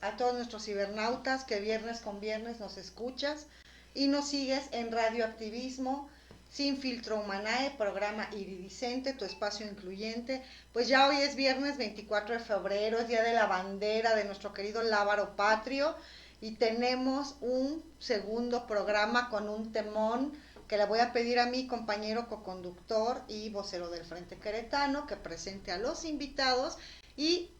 a todos nuestros cibernautas que viernes con viernes nos escuchas y nos sigues en Radio Activismo, Sin Filtro Humanae, programa iridiscente, tu espacio incluyente. Pues ya hoy es viernes 24 de febrero, es Día de la Bandera de nuestro querido Lábaro Patrio, y tenemos un segundo programa con un temón que le voy a pedir a mi compañero coconductor y vocero del Frente Queretano que presente a los invitados y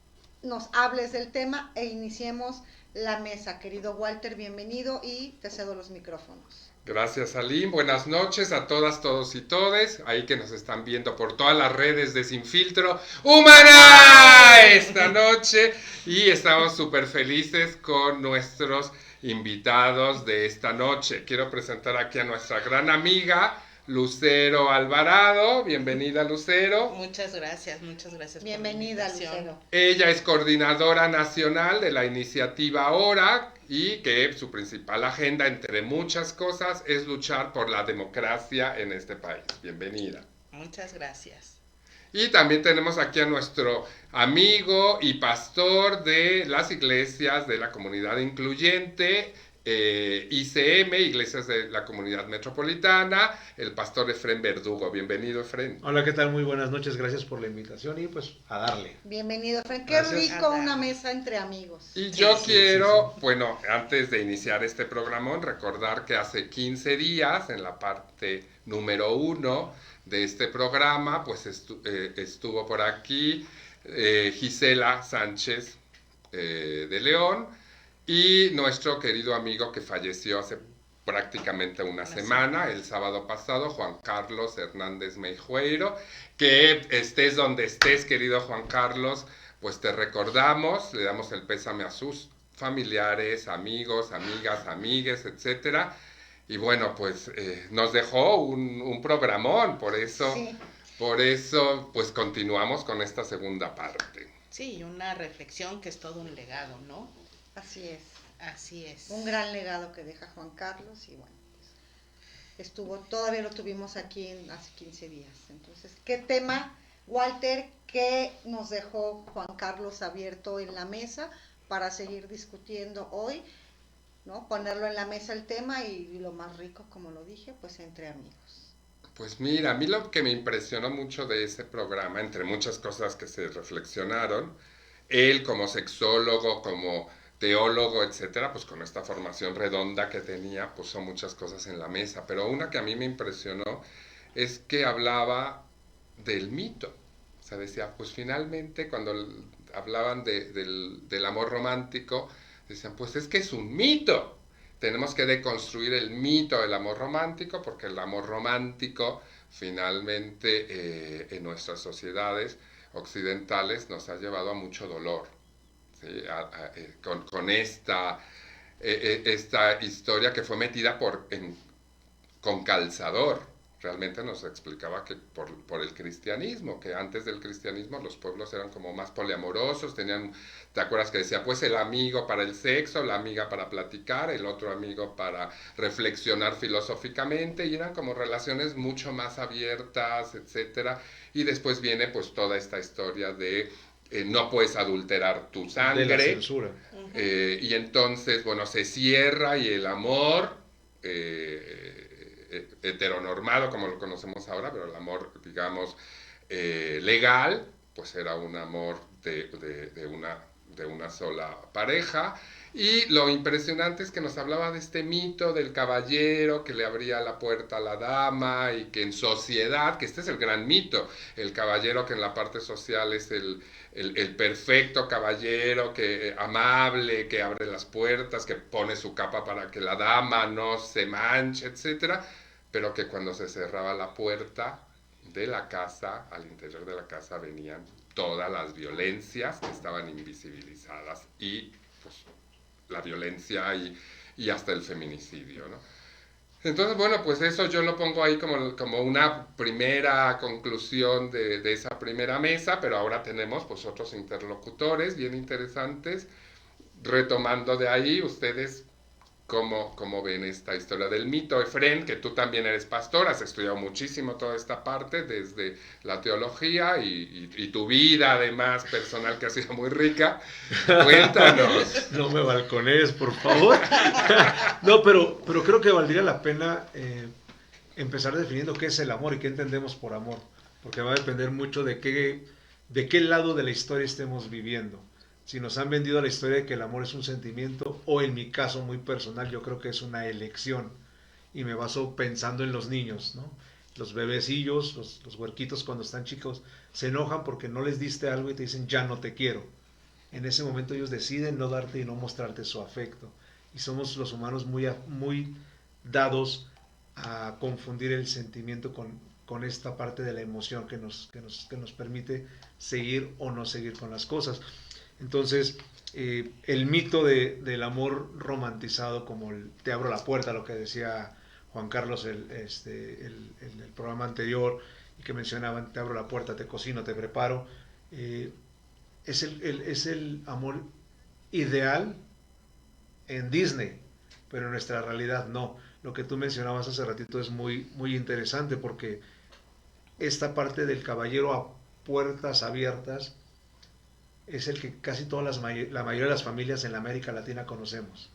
nos hables del tema e iniciemos la mesa. Querido Walter, bienvenido y te cedo los micrófonos. Gracias, Aline. Buenas noches a todas, todos y todes, ahí que nos están viendo por todas las redes de Sin Filtro Humanae esta noche, y estamos súper felices con nuestros invitados de esta noche. Quiero presentar aquí a nuestra gran amiga Lucero Alvarado. Bienvenida, Lucero. Muchas gracias. Bienvenida, Lucero. Ella es coordinadora nacional de la iniciativa Ahora y que su principal agenda, entre muchas cosas, es luchar por la democracia en este país. Bienvenida. Muchas gracias. Y también tenemos aquí a nuestro amigo y pastor de las iglesias de la comunidad incluyente, ICM, Iglesias de la Comunidad Metropolitana, el pastor Efrén Verdugo. Bienvenido, Efrén. Hola, ¿qué tal? Muy buenas noches, gracias por la invitación y pues a darle. Bienvenido, Efrén. Qué Gracias. rico una mesa entre amigos. Y yo quiero, bueno, antes de iniciar este programón, recordar que hace 15 días, en la parte número 1 de este programa, pues estuvo por aquí Gisela Sánchez de León, y nuestro querido amigo que falleció hace prácticamente una semana, el sábado pasado, Juan Carlos Hernández Meijueiro. Que estés donde estés, querido Juan Carlos, pues te recordamos, le damos el pésame a sus familiares, amigos, amigas, amigues, etcétera. Y bueno, pues nos dejó un programón, por eso pues continuamos con esta segunda parte. Sí, una reflexión que es todo un legado, ¿no? Así es. Así es. Un gran legado que deja Juan Carlos y bueno, pues todavía lo tuvimos aquí hace 15 días. Entonces, ¿qué tema, Walter, que nos dejó Juan Carlos abierto en la mesa para seguir discutiendo hoy, ¿no? Ponerlo en la mesa el tema y lo más rico, como lo dije, pues entre amigos. Pues mira, a mí lo que me impresionó mucho de ese programa, entre muchas cosas que se reflexionaron, él como sexólogo, como teólogo, etcétera, pues con esta formación redonda que tenía, puso muchas cosas en la mesa, pero una que a mí me impresionó es que hablaba del mito. O sea, decía, pues finalmente cuando hablaban del amor romántico, decían, pues es que es un mito. Tenemos que deconstruir el mito del amor romántico, porque el amor romántico finalmente en nuestras sociedades occidentales nos ha llevado a mucho dolor. ¿Sí? Con esta historia que fue metida con calzador. Realmente nos explicaba que por el cristianismo, que antes del cristianismo los pueblos eran como más poliamorosos, ¿te acuerdas que decía? Pues el amigo para el sexo, la amiga para platicar, el otro amigo para reflexionar filosóficamente, y eran como relaciones mucho más abiertas, etcétera. Y después viene pues toda esta historia de no puedes adulterar tu sangre. De la censura. Y entonces, bueno, se cierra y el amor heteronormado, como lo conocemos ahora, pero el amor, digamos, legal, pues era un amor de una sola pareja. Y lo impresionante es que nos hablaba de este mito del caballero que le abría la puerta a la dama, y que en sociedad, que este es el gran mito, el caballero que en la parte social es el perfecto caballero, que amable, que abre las puertas, que pone su capa para que la dama no se manche, etcétera, pero que cuando se cerraba la puerta de la casa, al interior de la casa venían todas las violencias que estaban invisibilizadas, y pues la violencia y hasta el feminicidio, ¿no? Entonces, bueno, pues eso yo lo pongo ahí como una primera conclusión de esa primera mesa, pero ahora tenemos pues otros interlocutores bien interesantes. Retomando de ahí, ustedes cómo ven esta historia del mito. Efren, que tú también eres pastor, has estudiado muchísimo toda esta parte, desde la teología y tu vida además personal, que ha sido muy rica. Cuéntanos. No me balconees, por favor. No, pero creo que valdría la pena empezar definiendo qué es el amor y qué entendemos por amor, porque va a depender mucho de qué lado de la historia estemos viviendo. Si nos han vendido la historia de que el amor es un sentimiento, o en mi caso muy personal, yo creo que es una elección, y me baso pensando en los niños, ¿no? Los bebecillos, los huerquitos cuando están chicos, se enojan porque no les diste algo y te dicen, ya no te quiero. En ese momento ellos deciden no darte y no mostrarte su afecto. Y somos los humanos muy dados a confundir el sentimiento con esta parte de la emoción que nos permite seguir o no seguir con las cosas. Entonces, el mito del amor romantizado, como te abro la puerta, lo que decía Juan Carlos el programa anterior, y que mencionaban, te abro la puerta, te cocino, te preparo, es el amor ideal en Disney, pero en nuestra realidad no. Lo que tú mencionabas hace ratito es muy interesante, porque esta parte del caballero a puertas abiertas es el que casi la mayoría de las familias en la América Latina conocemos.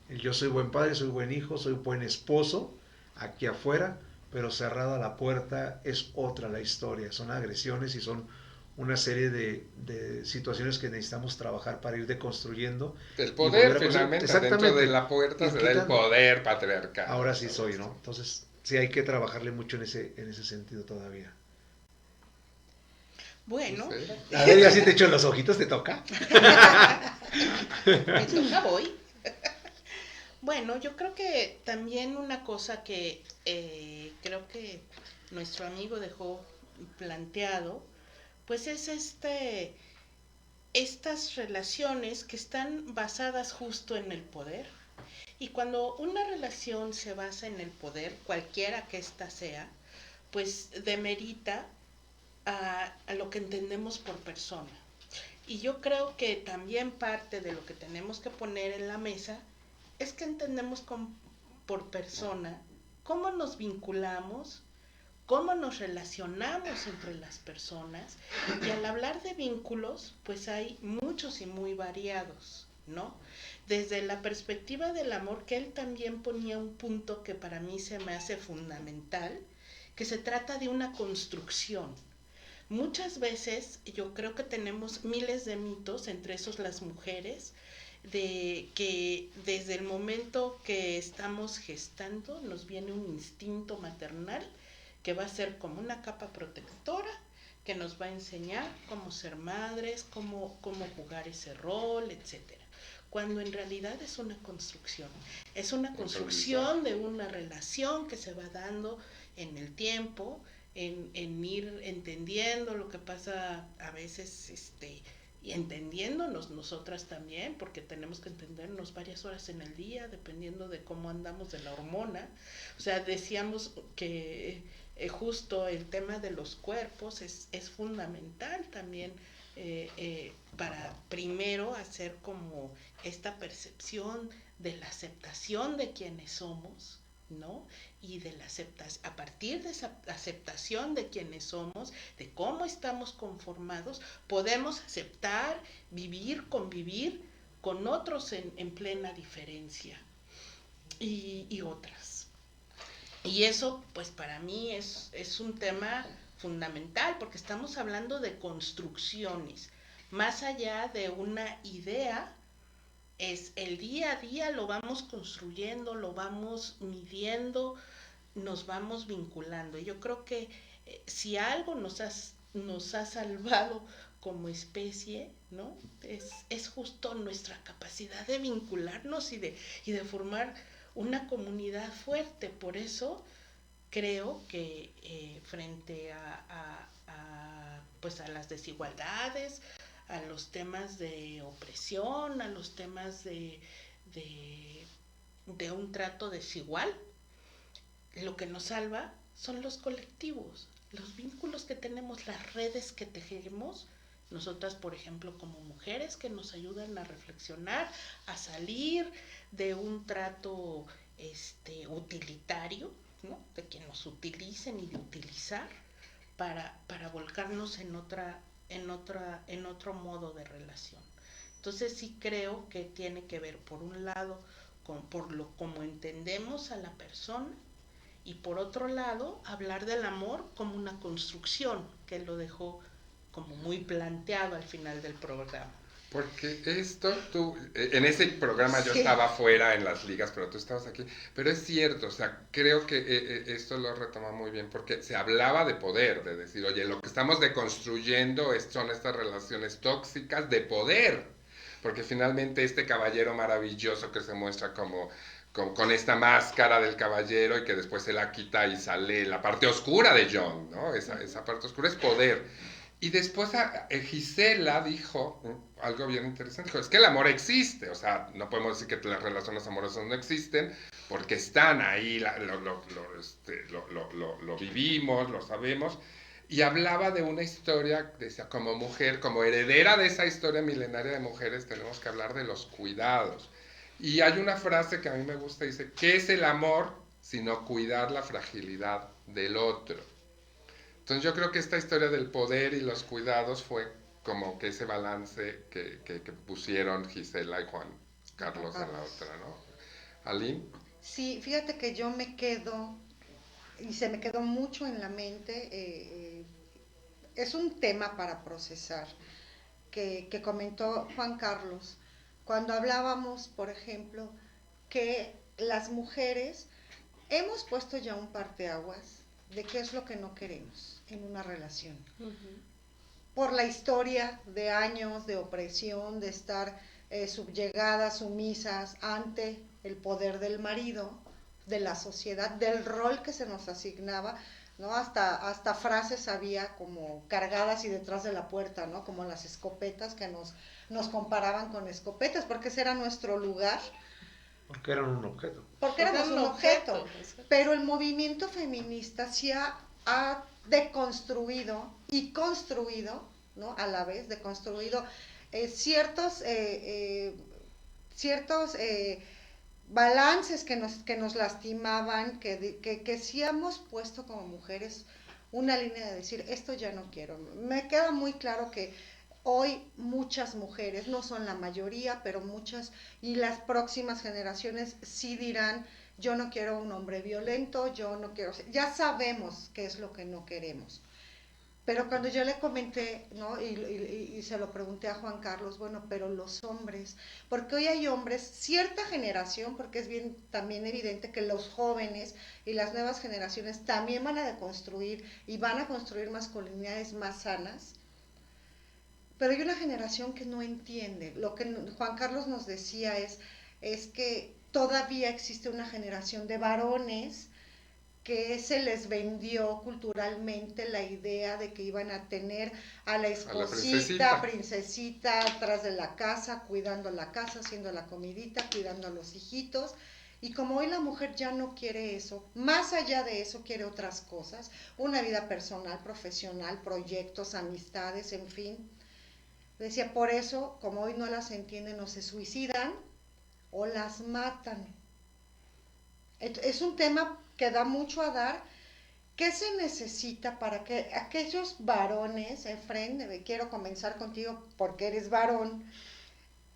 Yo soy buen padre, soy buen hijo, soy buen esposo aquí afuera, pero cerrada la puerta es otra la historia. Son agresiones y son una serie de situaciones que necesitamos trabajar para ir deconstruyendo. El poder, finalmente, dentro de la puerta se da el poder patriarcal. Ahora sí soy, ¿no? Entonces, sí hay que trabajarle mucho en ese sentido todavía. Bueno. Sí. A ver, ya si te echo los ojitos, ¿te toca? Me toca, voy. Bueno, yo creo que también una cosa que creo que nuestro amigo dejó planteado, pues es estas relaciones que están basadas justo en el poder. Y cuando una relación se basa en el poder, cualquiera que ésta sea, pues demerita a lo que entendemos por persona. Y yo creo que también parte de lo que tenemos que poner en la mesa es que entendemos por persona cómo nos vinculamos, cómo nos relacionamos entre las personas, y al hablar de vínculos, pues hay muchos y muy variados, ¿no? Desde la perspectiva del amor, que él también ponía un punto que para mí se me hace fundamental, que se trata de una construcción. Muchas veces yo creo que tenemos miles de mitos, entre esos las mujeres, de que desde el momento que estamos gestando nos viene un instinto maternal que va a ser como una capa protectora, que nos va a enseñar cómo ser madres, cómo jugar ese rol, etcétera. Cuando en realidad es una construcción de una relación que se va dando en el tiempo, en ir entendiendo lo que pasa a veces, y entendiéndonos nosotras también, porque tenemos que entendernos varias horas en el día, dependiendo de cómo andamos de la hormona. O sea, decíamos que justo el tema de los cuerpos es fundamental también, para primero hacer como esta percepción de la aceptación de quienes somos, ¿no? Y de la a partir de esa aceptación de quienes somos, de cómo estamos conformados, podemos aceptar, vivir, convivir con otros en plena diferencia y otras. Y eso, pues para mí es un tema fundamental, porque estamos hablando de construcciones, más allá de una idea. Es el día a día, lo vamos construyendo, lo vamos midiendo, nos vamos vinculando. Yo creo que si algo nos ha salvado como especie, ¿no? Es justo nuestra capacidad de vincularnos y de formar una comunidad fuerte. Por eso creo que frente pues a las desigualdades, a los temas de opresión, a los temas de un trato desigual, lo que nos salva son los colectivos, los vínculos que tenemos, las redes que tejemos, Nosotras, por ejemplo, como mujeres que nos ayudan a reflexionar, a salir de un trato utilitario, ¿no? De que nos utilicen y de utilizar para volcarnos en otro modo de relación. Entonces sí creo que tiene que ver, por un lado, como entendemos a la persona, y por otro lado, hablar del amor como una construcción, que lo dejó como muy planteado al final del programa. Porque en ese programa yo estaba fuera en las ligas, pero tú estabas aquí. Pero es cierto, o sea, creo que esto lo retoma muy bien, porque se hablaba de poder, de decir, oye, lo que estamos deconstruyendo son estas relaciones tóxicas de poder. Porque finalmente este caballero maravilloso que se muestra como con esta máscara del caballero y que después se la quita y sale la parte oscura de John, ¿no? Esa parte oscura es poder. Y después Gisela dijo algo bien interesante, dijo, es que el amor existe, o sea, no podemos decir que las relaciones amorosas no existen, porque están ahí, lo vivimos, lo sabemos, y hablaba de una historia, decía, como mujer, como heredera de esa historia milenaria de mujeres, tenemos que hablar de los cuidados. Y hay una frase que a mí me gusta, dice, ¿qué es el amor sino cuidar la fragilidad del otro? Entonces yo creo que esta historia del poder y los cuidados fue como que ese balance que pusieron Gisela y Juan Carlos en la otra, ¿no? ¿Aline? Sí, fíjate que yo me quedo, y se me quedó mucho en la mente, es un tema para procesar, que comentó Juan Carlos, cuando hablábamos, por ejemplo, que las mujeres hemos puesto ya un parteaguas de qué es lo que no queremos en una relación. Por la historia de años de opresión, de estar subyegadas, sumisas ante el poder del marido, de la sociedad, del rol que se nos asignaba, ¿no? Hasta frases había como cargadas y detrás de la puerta, ¿no? Como las escopetas que nos comparaban con escopetas, porque ese era nuestro lugar. Porque eran un objeto. Porque éramos un objeto. Pero el movimiento feminista sí ha deconstruido y construido, ¿no? A la vez, deconstruido ciertos balances que nos lastimaban, que sí hemos puesto como mujeres una línea de decir, esto ya no quiero. Me queda muy claro que hoy muchas mujeres, no son la mayoría, pero muchas, y las próximas generaciones sí dirán, yo no quiero un hombre violento, yo no quiero, ya sabemos qué es lo que no queremos. Pero cuando yo le comenté, ¿no? Y se lo pregunté a Juan Carlos, bueno, pero los hombres, porque hoy hay hombres, cierta generación, porque es bien también evidente que los jóvenes y las nuevas generaciones también van a deconstruir y van a construir masculinidades más sanas, pero hay una generación que no entiende. Lo que Juan Carlos nos decía es que todavía existe una generación de varones que se les vendió culturalmente la idea de que iban a tener a la esposita, princesita atrás de la casa, cuidando la casa, haciendo la comidita, cuidando a los hijitos. Y como hoy la mujer ya no quiere eso, más allá de eso quiere otras cosas, una vida personal, profesional, proyectos, amistades, en fin. Decía, por eso, como hoy no las entienden, o se suicidan o las matan. Es un tema que da mucho a dar. ¿Qué se necesita para que aquellos varones, Efren, quiero comenzar contigo porque eres varón,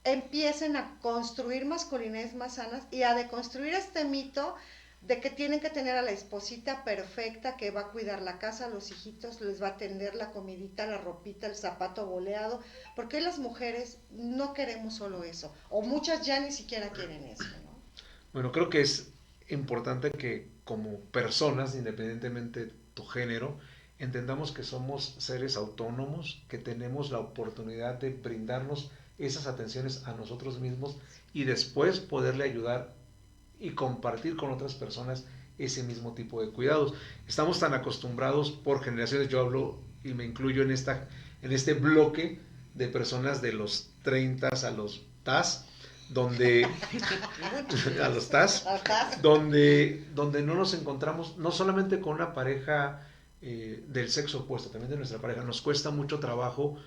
empiecen a construir masculinidades más sanas y a deconstruir este mito de que tienen que tener a la esposita perfecta que va a cuidar la casa, a los hijitos les va a atender la comidita, la ropita, el zapato boleado, porque las mujeres no queremos solo eso, o muchas ya ni siquiera quieren eso, ¿no? Bueno, creo que es importante que como personas, independientemente de tu género, entendamos que somos seres autónomos, que tenemos la oportunidad de brindarnos esas atenciones a nosotros mismos y después poderle ayudar y compartir con otras personas ese mismo tipo de cuidados. Estamos tan acostumbrados por generaciones, yo hablo y me incluyo en este bloque de personas de los 30 a los TAS, donde a los TAS, donde no nos encontramos no solamente con una pareja del sexo opuesto, también de nuestra pareja. Nos cuesta mucho trabajo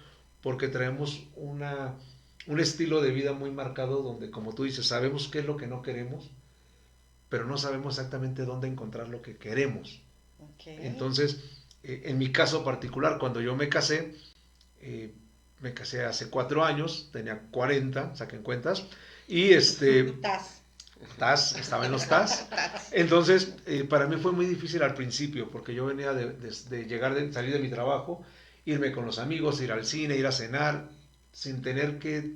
porque traemos un estilo de vida muy marcado donde, como tú dices, sabemos qué es lo que no queremos, pero no sabemos exactamente dónde encontrar lo que queremos. Okay. Entonces, en mi caso particular, cuando yo me casé hace 4 años, tenía 40, saquen cuentas, y estaba en los TAS. Entonces, para mí fue muy difícil al principio, porque yo venía de salir de mi trabajo, irme con los amigos, ir al cine, ir a cenar, sin tener que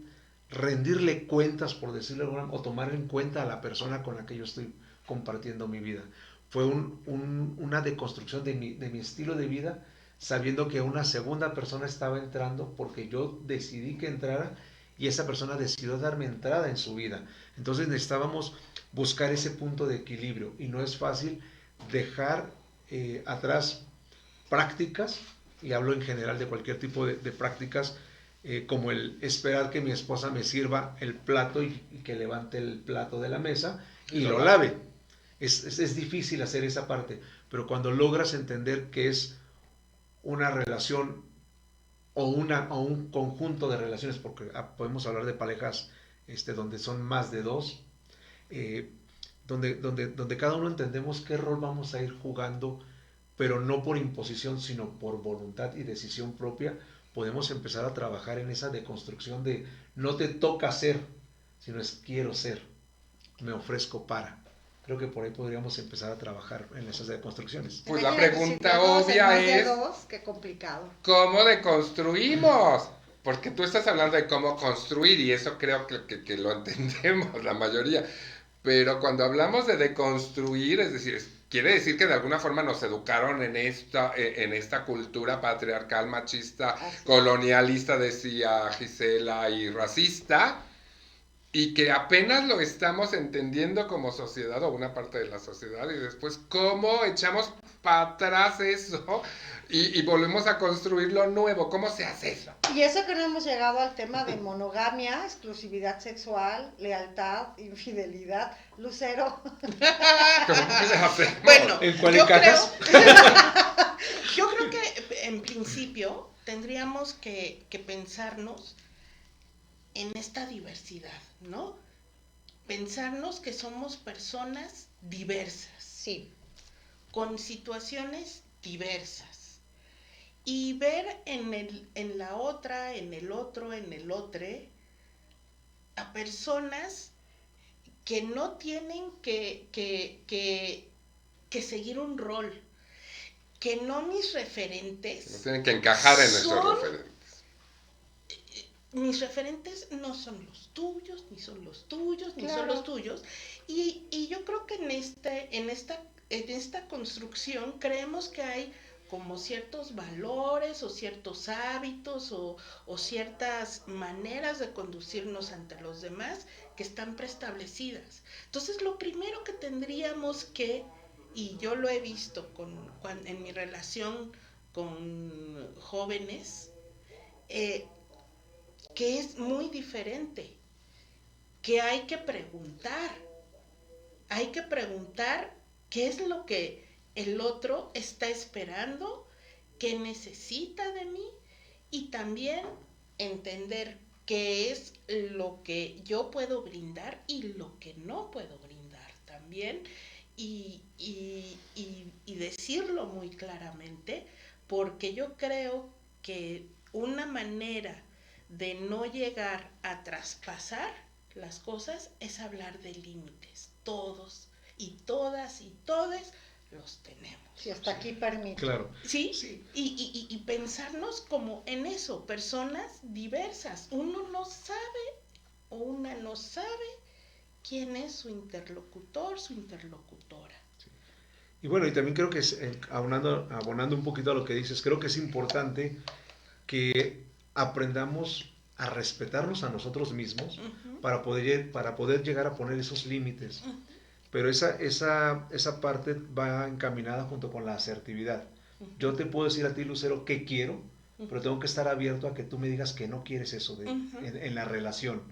rendirle cuentas, por decirlo de alguna manera, o tomar en cuenta a la persona con la que yo estoy compartiendo mi vida. Fue una deconstrucción de mi estilo de vida, sabiendo que una segunda persona estaba entrando porque yo decidí que entrara y esa persona decidió darme entrada en su vida. Entonces necesitábamos buscar ese punto de equilibrio y no es fácil dejar atrás prácticas, y hablo en general de cualquier tipo de prácticas, como el esperar que mi esposa me sirva el plato y que levante el plato de la mesa y lo lave. Es difícil hacer esa parte, pero cuando logras entender que es una relación o un conjunto de relaciones, porque podemos hablar de parejas donde son más de 2, donde cada uno entendemos qué rol vamos a ir jugando, pero no por imposición, sino por voluntad y decisión propia, podemos empezar a trabajar en esa deconstrucción de no te toca ser, sino es quiero ser, me ofrezco para. Creo que por ahí podríamos empezar a trabajar en esas deconstrucciones. Pues la pregunta obvia es, qué complicado. ¿Cómo deconstruimos? Porque tú estás hablando de cómo construir y eso creo que lo entendemos la mayoría. Pero cuando hablamos de deconstruir, es decir, quiere decir que de alguna forma nos educaron en esta cultura patriarcal, machista, colonialista, decía Gisela, y racista, y que apenas lo estamos entendiendo como sociedad o una parte de la sociedad, y después cómo echamos para atrás eso y volvemos a construir lo nuevo. ¿Cómo se hace eso? Y eso que no hemos llegado al tema de monogamia, exclusividad sexual, lealtad, infidelidad, Lucero. Bueno, ¿en cuál encajas? Yo creo que en principio tendríamos que pensarnos en esta diversidad, ¿no? Pensarnos que somos personas diversas. Sí. Con situaciones diversas. Y ver en la otra, en el otro, en el otro, a personas que no tienen que seguir un rol. Que no mis referentes... No tienen que encajar en nuestros referentes. Mis referentes no son los tuyos, ni son los tuyos, ni claro. son los tuyos. Y yo creo que en esta construcción creemos que hay como ciertos valores o ciertos hábitos o ciertas maneras de conducirnos ante los demás que están preestablecidas. Entonces lo primero que tendríamos que, y yo lo he visto en mi relación con jóvenes, que es muy diferente, que hay que preguntar qué es lo que el otro está esperando, qué necesita de mí, y también entender qué es lo que yo puedo brindar y lo que no puedo brindar también, y decirlo muy claramente, porque yo creo que una manera de no llegar a traspasar las cosas es hablar de límites. Todos y todas y todes los tenemos. Sí, hasta aquí permite. Claro. ¿Sí? Y pensarnos como en eso, personas diversas. Uno no sabe o una no sabe quién es su interlocutor, su interlocutora. Sí. Y bueno, y también creo que abonando un poquito a lo que dices, creo que es importante que aprendamos a respetarnos a nosotros mismos, uh-huh, para poder llegar a poner esos límites. Uh-huh. Pero esa parte va encaminada junto con la asertividad. Uh-huh. Yo te puedo decir a ti, Lucero, qué quiero, uh-huh, pero tengo que estar abierto a que tú me digas que no quieres eso uh-huh, en la relación.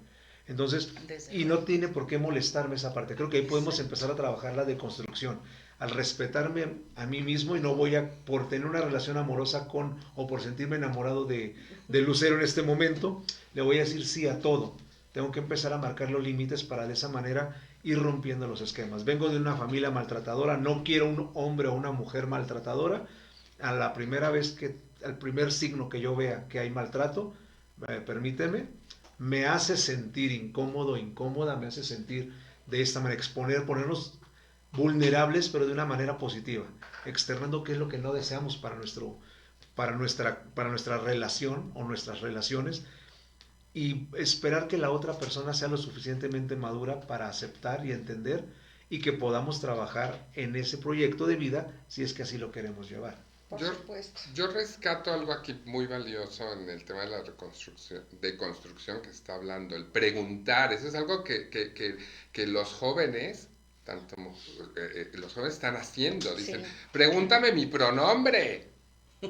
Entonces, y no tiene por qué molestarme esa parte. Creo que ahí podemos empezar a trabajar la deconstrucción. al respetarme a mí mismo y no voy a, por tener una relación amorosa con, o por sentirme enamorado de Lucero en este momento, le voy a decir sí a todo. Tengo que empezar a marcar los límites para de esa manera ir rompiendo los esquemas. Vengo de una familia maltratadora, no quiero un hombre o una mujer maltratadora. A la primera vez que, al primer signo que yo vea que hay maltrato, permíteme, me hace sentir incómodo, incómoda, me hace sentir de esta manera, ponernos vulnerables, pero de una manera positiva, externando qué es lo que no deseamos para nuestra relación o nuestras relaciones, y esperar que la otra persona sea lo suficientemente madura para aceptar y entender, y que podamos trabajar en ese proyecto de vida si es que así lo queremos llevar. Por supuesto. Yo rescato algo aquí muy valioso en el tema de la construcción que está hablando, el preguntar. Eso es algo que los jóvenes, los jóvenes están haciendo. Dicen, sí, pregúntame mi pronombre.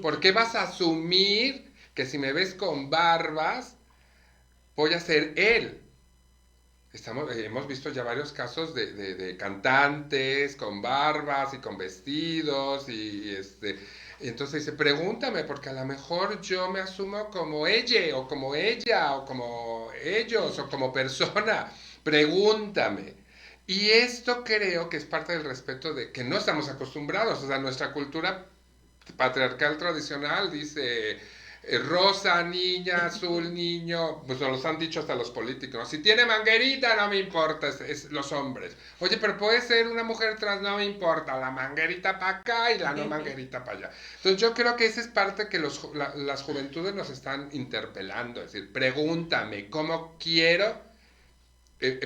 ¿Por qué vas a asumir que si me ves con barbas voy a ser él? Hemos visto ya varios casos de cantantes con barbas y con vestidos y entonces dice, pregúntame, porque a lo mejor yo me asumo como ella, o como ella, o como ellos, o como persona. Pregúntame. Y esto creo que es parte del respeto de que no estamos acostumbrados. O sea, nuestra cultura patriarcal tradicional dice rosa, niña, azul, niño, pues nos los han dicho hasta los políticos, ¿no? Si tiene manguerita no me importa, es los hombres. Oye, pero puede ser una mujer trans, no me importa, la manguerita para acá y la no manguerita para allá. Entonces yo creo que esa es parte que las juventudes nos están interpelando, es decir, pregúntame cómo quiero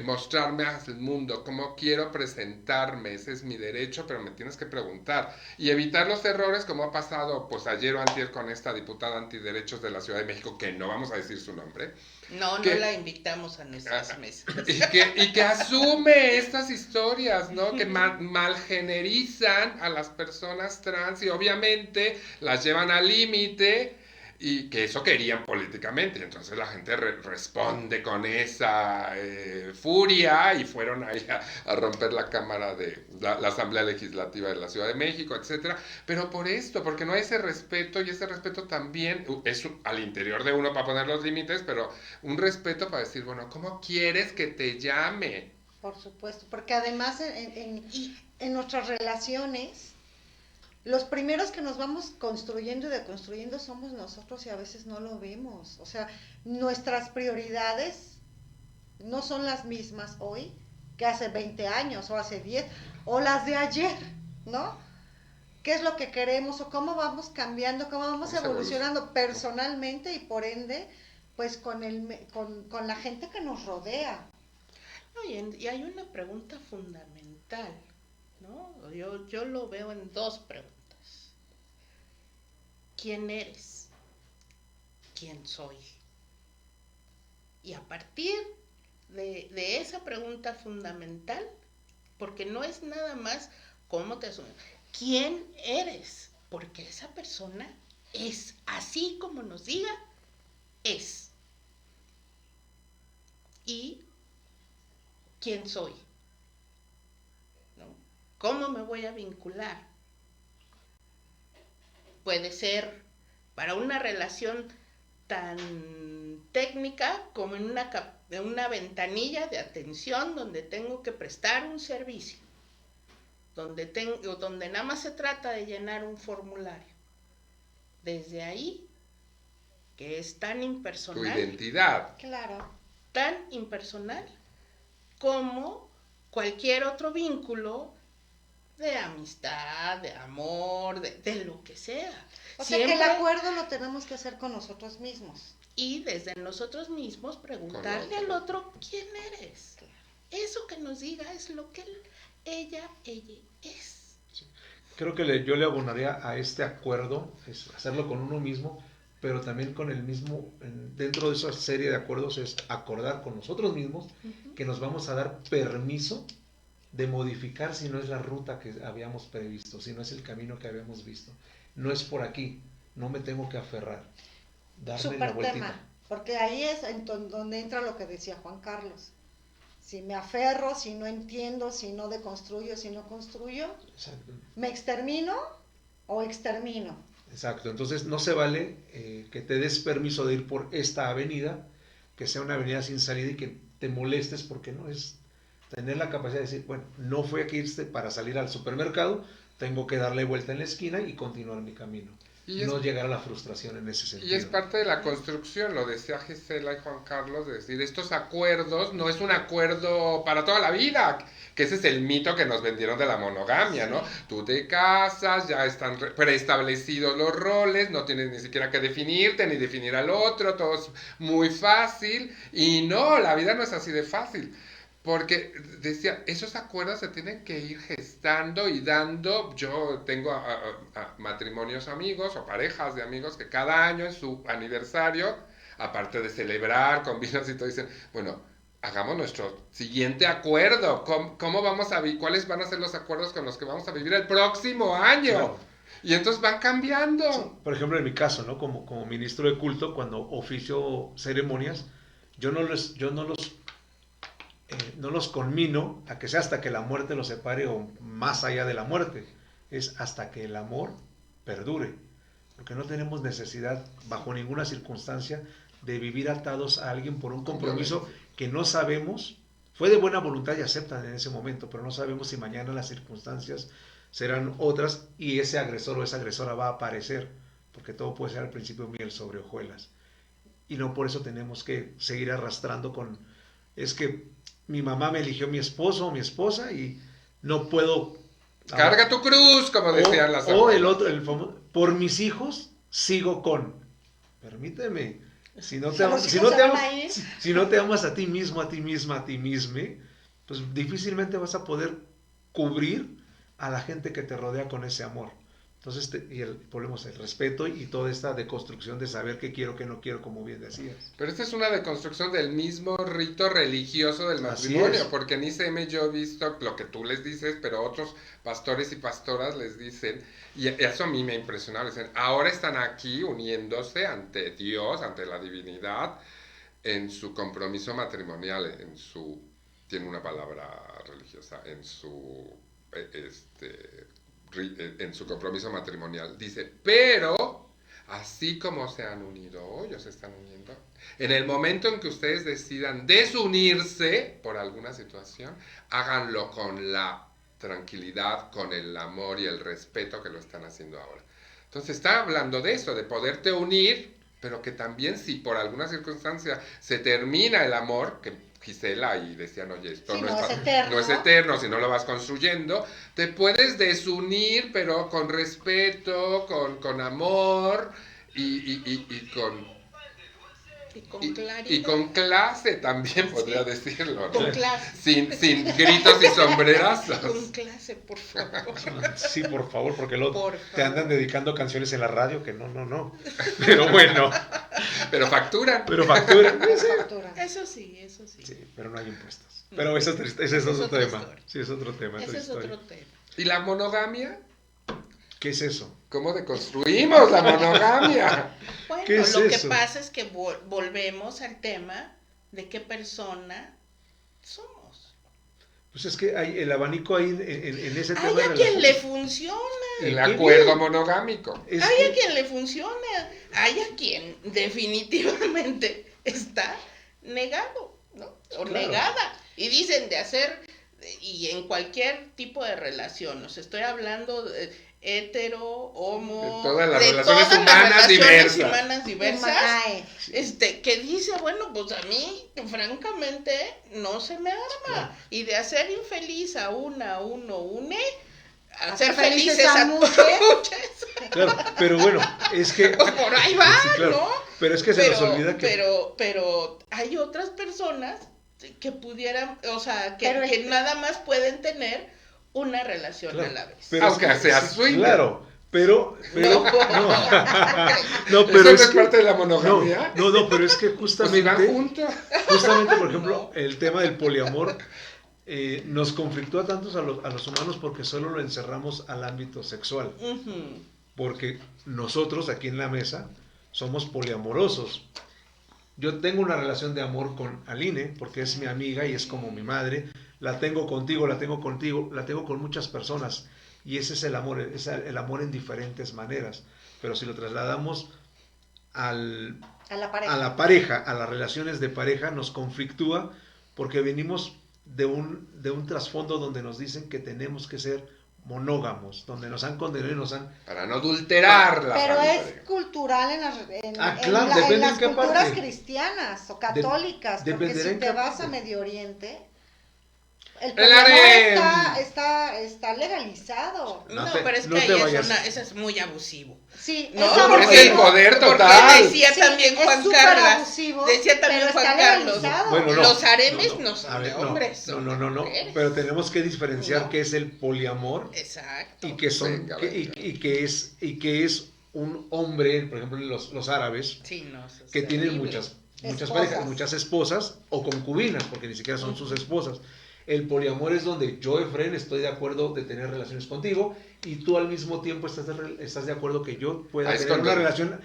mostrarme al mundo, cómo quiero presentarme, ese es mi derecho, pero me tienes que preguntar y evitar los errores como ha pasado pues ayer o antier con esta diputada antiderechos de la Ciudad de México, que no vamos a decir su nombre. No la invitamos a nuestras mesas. Y que asume estas historias, ¿no? Que malgenerizan a las personas trans y obviamente las llevan al límite. Y que eso querían políticamente, y entonces la gente responde con esa furia, y fueron ahí a romper la Cámara de la Asamblea Legislativa de la Ciudad de México, etcétera. Pero por esto, porque no hay ese respeto, y ese respeto también es al interior de uno para poner los límites, pero un respeto para decir, bueno, ¿cómo quieres que te llame? Por supuesto, porque además en nuestras relaciones, los primeros que nos vamos construyendo y deconstruyendo somos nosotros, y a veces no lo vemos. O sea, nuestras prioridades no son las mismas hoy que hace 20 años o hace 10 o las de ayer, ¿no? ¿Qué es lo que queremos o cómo vamos cambiando, cómo vamos evolucionando personalmente y por ende, pues con la gente que nos rodea? Y hay una pregunta fundamental, ¿no? Yo lo veo en dos preguntas. ¿Quién eres? ¿Quién soy? Y a partir de esa pregunta fundamental, porque no es nada más cómo te asumes, ¿quién eres? Porque esa persona es así como nos diga, es. ¿Y quién soy? ¿No? ¿Cómo me voy a vincular? Puede ser para una relación tan técnica como en una ventanilla de atención donde tengo que prestar un servicio, donde nada más se trata de llenar un formulario. Desde ahí, que es tan impersonal. Tu identidad. Claro. Tan impersonal como cualquier otro vínculo de amistad, de amor, de lo que sea. O sea que el acuerdo lo tenemos que hacer con nosotros mismos. Y desde nosotros mismos preguntarle al otro, ¿quién eres? Eso que nos diga es lo que ella es. Sí. Creo que yo le abonaría a este acuerdo, es hacerlo con uno mismo, pero también con el mismo, dentro de esa serie de acuerdos es acordar con nosotros mismos que nos vamos a dar permiso de modificar si no es la ruta que habíamos previsto, si no es el camino que habíamos visto. No es por aquí, no me tengo que aferrar. Darle Súper la vueltita. tema, porque ahí es donde entra lo que decía Juan Carlos. Si me aferro, si no entiendo, si no deconstruyo, si no construyo, Exacto. ¿me extermino o extermino? Exacto, entonces no se vale que te des permiso de ir por esta avenida, que sea una avenida sin salida y que te molestes, porque no es tener la capacidad de decir, bueno, no fue aquí irse para salir al supermercado, tengo que darle vuelta en la esquina y continuar mi camino. Y No llegar a la frustración en ese sentido. Y es parte de la construcción, lo decía Gisela y Juan Carlos, de decir, estos acuerdos no es un acuerdo para toda la vida, que ese es el mito que nos vendieron de la monogamia, ¿no? Tú te casas, ya están preestablecidos los roles, no tienes ni siquiera que definirte, ni definir al otro, todo es muy fácil, y no, la vida no es así de fácil. Porque decía, esos acuerdos se tienen que ir gestando y dando. Yo tengo a matrimonios amigos o parejas de amigos que cada año en su aniversario, aparte de celebrar con vinos y todo, dicen, bueno, hagamos nuestro siguiente acuerdo. ¿Cómo vamos a vivir? ¿Cuáles van a ser los acuerdos con los que vamos a vivir el próximo año? Claro. Y entonces van cambiando. Sí, por ejemplo, en mi caso, ¿no? Como ministro de culto, cuando oficio ceremonias, yo no los conmino a que sea hasta que la muerte los separe o más allá de la muerte. Es hasta que el amor perdure. Porque no tenemos necesidad, bajo ninguna circunstancia, de vivir atados a alguien por un compromiso que no sabemos. Fue de buena voluntad y aceptan en ese momento, pero no sabemos si mañana las circunstancias serán otras y ese agresor o esa agresora va a aparecer. Porque todo puede ser al principio miel sobre hojuelas. Y no por eso tenemos que seguir arrastrando con... Es que mi mamá me eligió mi esposo o mi esposa y no puedo... Carga tu cruz, como decían las O el abuelas. otro, el famoso, por mis hijos sigo con... Permíteme, si no te amas, si no te amas a ti mismo, a ti misma, a ti misma, pues difícilmente vas a poder cubrir a la gente que te rodea con ese amor. Entonces, volvemos al respeto y toda esta deconstrucción de saber qué quiero, qué no quiero, como bien decías. Pero esta es una deconstrucción del mismo rito religioso del matrimonio, porque en ICM yo he visto lo que tú les dices, pero otros pastores y pastoras les dicen, y eso a mí me impresionó, les dicen, ahora están aquí uniéndose ante Dios, ante la divinidad, en su compromiso matrimonial, tiene una palabra religiosa, en su compromiso matrimonial. Dice, pero así como se han unido hoy, o se están uniendo, en el momento en que ustedes decidan desunirse por alguna situación, háganlo con la tranquilidad, con el amor y el respeto que lo están haciendo ahora. Entonces está hablando de eso, de poderte unir, pero que también si por alguna circunstancia se termina el amor, que Gisela y decían, oye, esto sí, no es eterno, si no lo vas construyendo, te puedes desunir, pero con respeto, con amor y con clase también, podría decirlo, ¿no? Con clase. Sin gritos y sombrerazos. Con clase, por favor. Sí, por favor, porque luego Por te andan dedicando canciones en la radio que no. Pero bueno. Pero facturan. Pero facturan. Eso sí. Sí, pero no hay impuestos. Pero ese es otro tema. Sí, es otro tema. Ese es otro tema. ¿Y la monogamia? ¿Qué es eso? ¿Cómo deconstruimos la monogamia? Bueno, ¿Qué es lo eso? que pasa es que volvemos al tema de qué persona somos. Pues es que hay el abanico ahí en ese tema. Hay a quien le funciona. El acuerdo monogámico. Hay a quien le funciona. Hay a quien definitivamente está negado, ¿no? O claro. negada. Y dicen de hacer, y en cualquier tipo de relación, os estoy hablando de hetero, homo, de todas las relaciones humanas diversas, que dice, bueno, pues a mí, francamente, no se me arma. Claro. Y de hacer infeliz a hacer felices felices a muchos. Claro, pero bueno, es que... Pues por ahí va, sí, claro, ¿no? Pero es que se nos olvida que... Pero hay otras personas que pudieran, o sea, que Pero nada más pueden tener una relación claro, a la vez. pero Aunque sea swinger. Claro, pero No. no, pero ¿Eso no es es que, parte de la monogamia? no, pero es que Pues si van justamente, juntos. por ejemplo, el tema del poliamor nos conflictúa tantos a los humanos porque solo lo encerramos al ámbito sexual. Ujú. Porque nosotros aquí en la mesa somos poliamorosos. yo tengo una relación de amor con Aline, porque es mi amiga y es como mi madre, la tengo contigo, la tengo contigo, la tengo con muchas personas, y ese es el amor en diferentes maneras, pero si lo trasladamos al, a la pareja, a las relaciones de pareja, nos conflictúa, porque venimos de un trasfondo donde nos dicen que tenemos que ser monógamos, donde nos han condenado y nos han... Para no adulterar la Pero familia. es cultural claro, depende en las en qué culturas parte. cristianas o católicas, porque dependerá si en te qué vas a parte. Medio Oriente, el El poliamor harem. está legalizado. No No, te- pero es no que te ahí vayas. eso es muy abusivo. Sí, No, es pero porque es el abusivo. poder porque total. decía Sí, también es Juan súper Carlos, abusivo, decía también pero Juan está Carlos, legalizado. Bueno, no, los haremes no A son ver, de hombres, son de no, mujeres. pero tenemos que diferenciar No. qué es el poliamor Exacto. y que son Venga, venga. y que es un hombre, por ejemplo, los árabes, Sí, no, eso es que tienen terrible. muchas Esposas. parejas, muchas esposas o concubinas, porque ni siquiera son sus esposas. El poliamor es donde yo, Efren, estoy de acuerdo de tener relaciones contigo y tú al mismo tiempo estás de acuerdo que yo pueda Es tener una cuando- relación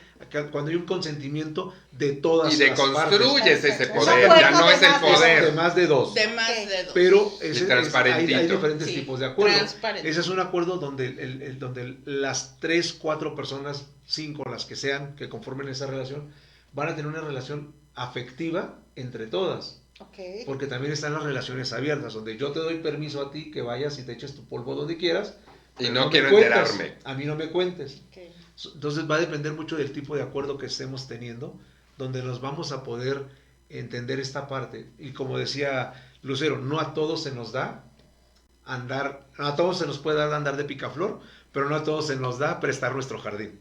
cuando hay un consentimiento de todas Y las partes. deconstruyes ese Perfecto. poder, Un ya acuerdo no es de el más de poder. De más de dos. De más Ok. de dos. Pero transparentito. hay diferentes Sí, tipos de acuerdo. transparente. Ese es un acuerdo donde, donde las 3, 4 personas, 5, las que sean, que conformen esa relación, van a tener una relación afectiva entre todas. Ok. Porque también están las relaciones abiertas, donde yo te doy permiso a ti que vayas y te eches tu polvo donde quieras. Y pero no me quiero cuentes, enterarme. A mí no me cuentes. Ok. Entonces va a depender mucho del tipo de acuerdo que estemos teniendo, donde nos vamos a poder entender esta parte. Y como decía Lucero, no a todos se nos da andar, a todos se nos puede dar andar de picaflor, pero no a todos se nos da prestar nuestro jardín.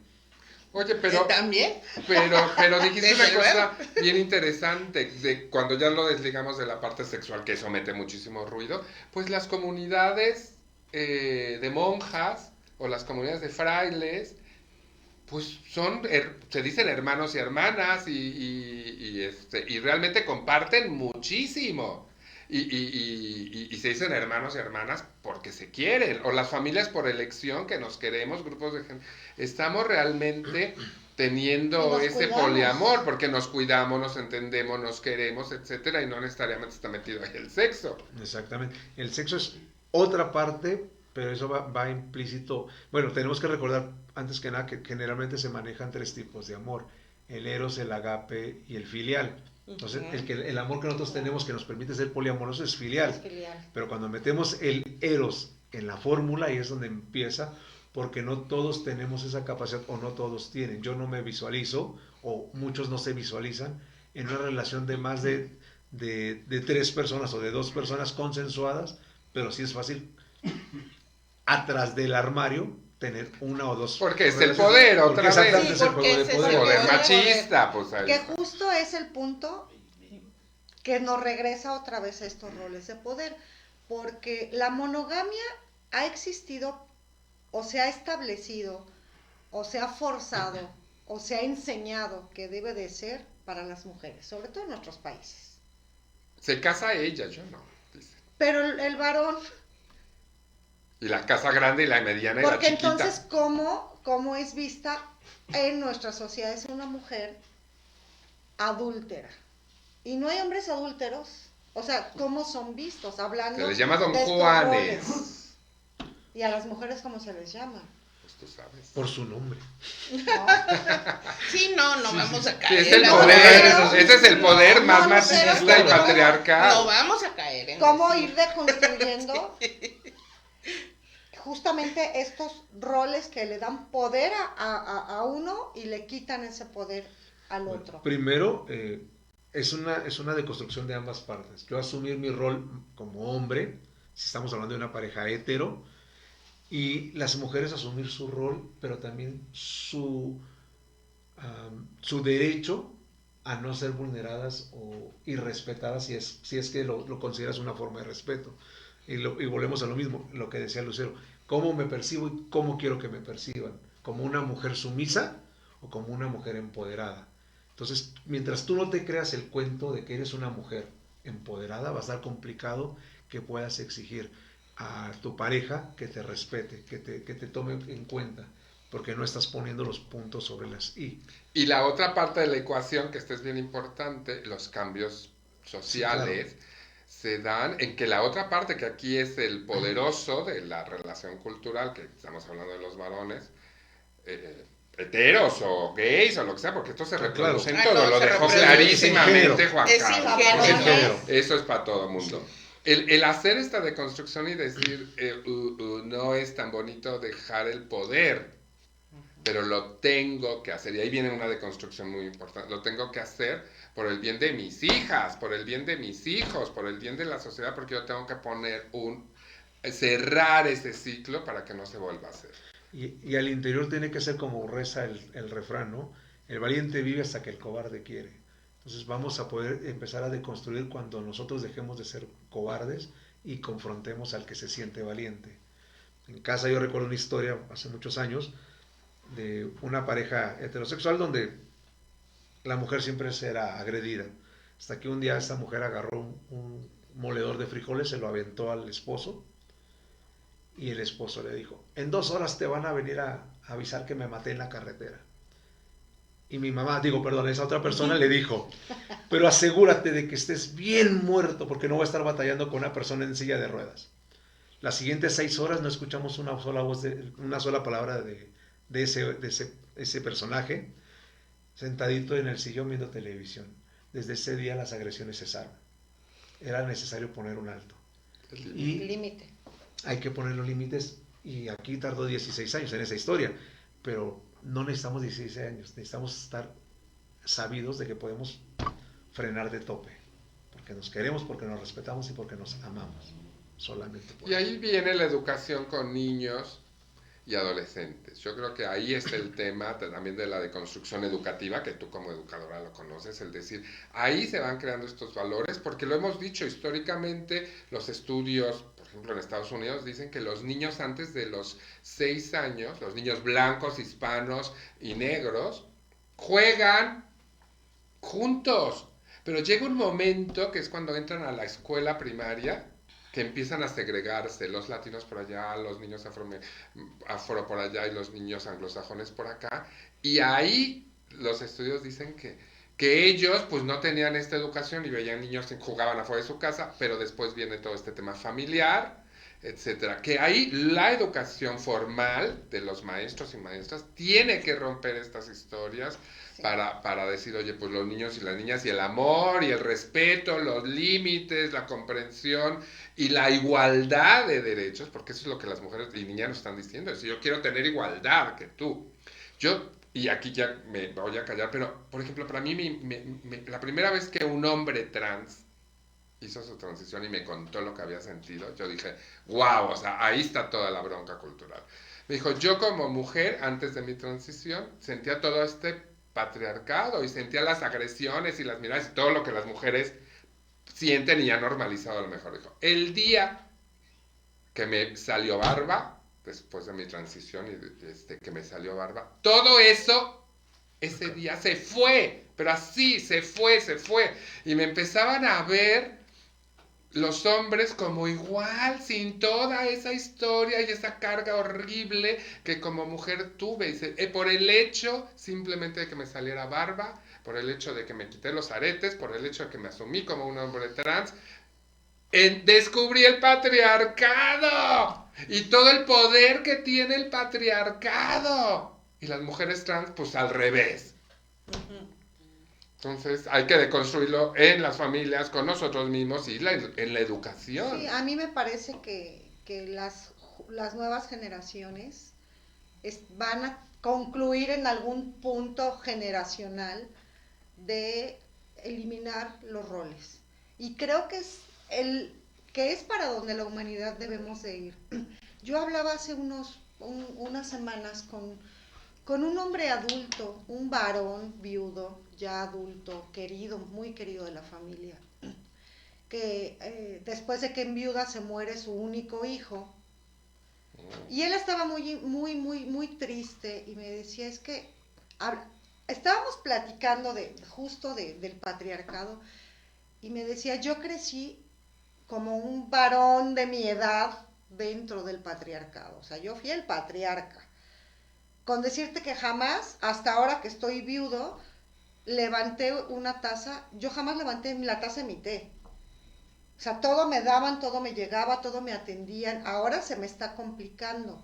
Oye, pero También. pero dijiste Desde una luego. cosa bien interesante, de cuando ya lo desligamos de la parte sexual, que eso mete muchísimo ruido, pues las comunidades de monjas o las comunidades de frailes, pues se dicen hermanos y hermanas y realmente comparten muchísimo. Y se dicen hermanos y hermanas porque se quieren, o las familias por elección que nos queremos, grupos de gente. Estamos realmente Y teniendo nos ese cuidamos. poliamor porque nos cuidamos, nos entendemos, nos queremos, etcétera, y no necesariamente está metido ahí el sexo. Exactamente. El sexo es otra parte, pero eso va implícito. Bueno, tenemos que recordar antes que nada que generalmente se manejan 3 tipos de amor: el eros, el agape y el filial. Entonces, Ujú. el amor que nosotros tenemos que nos permite ser poliamorosos es filial. Es filial. Pero cuando metemos el eros en la fórmula, ahí es donde empieza, porque no todos tenemos esa capacidad o no todos tienen. Yo no me visualizo, o muchos no se visualizan, en una relación de más de 3 personas o de 2 personas consensuadas, pero sí es fácil, atrás del armario, tener una o dos. Porque es el relaciones. poder, Porque otra vez. exactamente Sí, es el porque juego de ese es poder. el Poder poder. machista, pues ahí Que está. justo es el punto que nos regresa otra vez a estos roles de poder, porque la monogamia ha existido o se ha establecido o se ha forzado o se ha enseñado que debe de ser para las mujeres, sobre todo en nuestros países. Se casa ella, yo no, dice. Pero el varón, Y la casa grande y la mediana y porque la chiquita. entonces ¿cómo es vista en nuestra sociedad? Es una mujer adúltera. Y no hay hombres adúlteros. O sea, ¿cómo son vistos? Hablando Se les llama Don de estos Juanes. roles. Y a las mujeres, ¿cómo se les llama? Pues tú sabes. Por su nombre. ¿No? Sí, no vamos a Sí, caer. es el en la poder, mujer. ese es el poder más no, machista pero y ¿cómo? patriarcal. No vamos a caer en ¿Cómo decir. ir deconstruyendo justamente estos roles que le dan poder a uno y le quitan ese poder al Bueno, otro? primero, es una deconstrucción de ambas partes. Yo asumir mi rol como hombre, si estamos hablando de una pareja hetero, y las mujeres asumir su rol, pero también su derecho a no ser vulneradas o irrespetadas si es que lo consideras una forma de respeto. Y volvemos a lo mismo, lo que decía Lucero: ¿cómo me percibo y cómo quiero que me perciban? ¿Como una mujer sumisa o como una mujer empoderada? Entonces, mientras tú no te creas el cuento de que eres una mujer empoderada, va a estar complicado que puedas exigir a tu pareja que te respete, que te tome en cuenta. porque no estás poniendo los puntos sobre las i. Y la otra parte de la ecuación, que esta es bien importante, los cambios sociales, Sí, claro. se dan en que la otra parte, que aquí es el poderoso de la relación cultural, que estamos hablando de los varones, heteros o gays o lo que sea, porque esto se reproduce en todo, lo dejó clarísimamente Juan Es Carlos. ingénero. Eso es para todo el mundo. El hacer esta deconstrucción y decir, no es tan bonito dejar el poder, pero lo tengo que hacer. Y ahí viene una deconstrucción muy importante. Lo tengo que hacer por el bien de mis hijas, por el bien de mis hijos, por el bien de la sociedad, porque yo tengo que cerrar ese ciclo para que no se vuelva a hacer. Y al interior tiene que ser como reza el refrán, ¿no? El valiente vive hasta que el cobarde quiere. Entonces vamos a poder empezar a deconstruir cuando nosotros dejemos de ser cobardes y confrontemos al que se siente valiente. En casa yo recuerdo una historia hace muchos años de una pareja heterosexual donde la mujer siempre será agredida. Hasta que un día esta mujer agarró un moledor de frijoles, se lo aventó al esposo y el esposo le dijo, en 2 horas te van a venir a avisar que me maté en la carretera. Y mi mamá, esa otra persona le dijo, pero asegúrate de que estés bien muerto porque no voy a estar batallando con una persona en silla de ruedas. Las siguientes 6 horas no escuchamos una sola voz, una sola palabra de ese personaje sentadito en el sillón viendo televisión. Desde ese día las agresiones cesaron. Era necesario poner un alto. Y límite. hay que poner los límites, y aquí tardó 16 años en esa historia, pero no necesitamos 16 años, necesitamos estar sabidos de que podemos frenar de tope, porque nos queremos, porque nos respetamos y porque nos amamos, solamente por Y eso. ahí viene la educación con niños y adolescentes. Yo creo que ahí está el tema también de la deconstrucción educativa, que tú como educadora lo conoces, el decir, ahí se van creando estos valores, porque lo hemos dicho históricamente, los estudios, por ejemplo en Estados Unidos, dicen que los niños antes de los 6 años, los niños blancos, hispanos y negros, juegan juntos, pero llega un momento que es cuando entran a la escuela primaria, que empiezan a segregarse, los latinos por allá, los niños afro por allá y los niños anglosajones por acá, y ahí los estudios dicen que ellos pues no tenían esta educación y veían niños que jugaban afuera de su casa, pero después viene todo este tema familiar, etcétera, que ahí la educación formal de los maestros y maestras tiene que romper estas historias. Sí. Para decir, oye, pues los niños y las niñas y el amor y el respeto, los límites, la comprensión y la igualdad de derechos, porque eso es lo que las mujeres y niñas nos están diciendo, es decir, yo quiero tener igualdad que tú. Y aquí ya me voy a callar, pero por ejemplo, para mí la primera vez que un hombre trans hizo su transición y me contó lo que había sentido, yo dije, wow, o sea, ahí está toda la bronca cultural. Me dijo, yo como mujer, antes de mi transición, sentía todo este patriarcado y sentía las agresiones y las miradas y todo lo que las mujeres sienten y ya normalizado a lo mejor. Dijo, el día que me salió barba, después de mi transición y que me salió barba, todo eso, ese día se fue, pero así se fue. Y me empezaban a ver los hombres como igual, sin toda esa historia y esa carga horrible que como mujer tuve. Y por el hecho simplemente de que me saliera barba, por el hecho de que me quité los aretes, por el hecho de que me asumí como un hombre trans, descubrí el patriarcado y todo el poder que tiene el patriarcado. Y las mujeres trans, pues al revés. Entonces hay que deconstruirlo en las familias, con nosotros mismos y en la educación. Sí, a mí me parece que las nuevas generaciones van a concluir en algún punto generacional de eliminar los roles. Y creo que es para donde la humanidad debemos de ir. Yo hablaba hace unas semanas con un hombre adulto, un varón viudo, ya adulto, querido, muy querido de la familia, que después de que enviuda se muere su único hijo. Y él estaba muy triste y me decía, es que estábamos platicando justo del patriarcado y me decía, yo crecí como un varón de mi edad dentro del patriarcado, o sea, yo fui el patriarca. Con decirte que jamás, hasta ahora que estoy viudo, levanté una taza, yo jamás levanté la taza de mi té. O sea, todo me daban, todo me llegaba, todo me atendían. Ahora se me está complicando,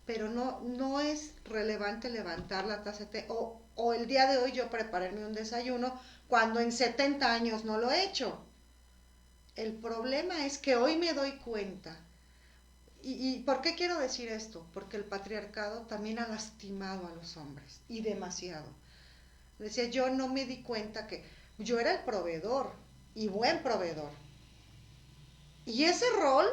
pero no es relevante levantar la taza de té. O el día de hoy yo prepararme un desayuno cuando en 70 años no lo he hecho. El problema es que hoy me doy cuenta. ¿Y por qué quiero decir esto? Porque el patriarcado también ha lastimado a los hombres, y demasiado. Decía, yo no me di cuenta que yo era el proveedor, y buen proveedor. Y ese rol